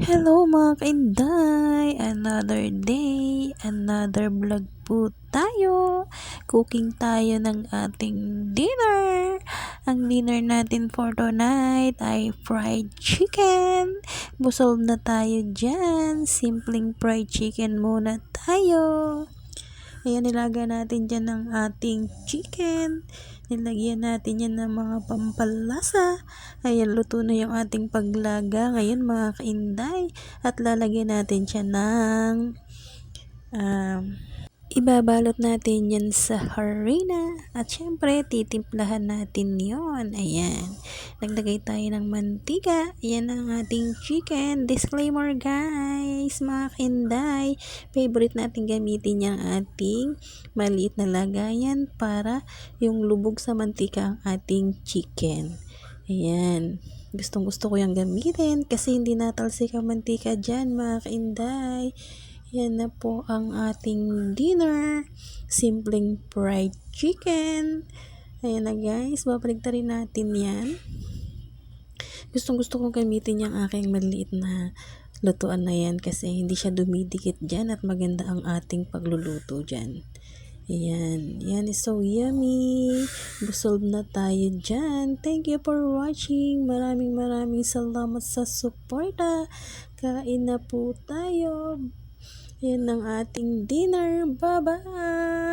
Hello mga kainday! Another day, another vlog po tayo. Cooking tayo ng ating dinner. Ang dinner natin for tonight ay fried chicken. Busog na tayo dyan. Simpleng fried chicken muna tayo. Ayan, nilagay natin dyan ng ating chicken. Nilagyan natin yan ng mga pampalasa. Ayan, luto na yung ating paglaga. Ngayon mga kainday. At lalagyan natin siya ng ibabalot natin yan sa harina. At syempre, titimplahan natin yon. Ayan. Naglagay tayo ng mantika. Ayan ang ating chicken. Disclaimer guys, mga kinday. Favorite natin gamitin yung ating maliit na lagayan para yung lubog sa mantika ang ating chicken. Ayan. Gustong gusto ko yung gamitin kasi hindi natalsik ang mantika dyan, mga kainday. Yan na po ang ating dinner. Simpleng fried chicken. Ayan na guys, babalik rin natin yan. Gustong gusto kong gamitin yung aking maliit na lutuan na yan kasi hindi siya dumidikit dyan at maganda ang ating pagluluto dyan. Ayan, yan is so yummy. Busog na tayo dyan. Thank you for watching. Maraming salamat sa suporta. Kain na po tayo. Yan ang ating dinner. Bye-bye!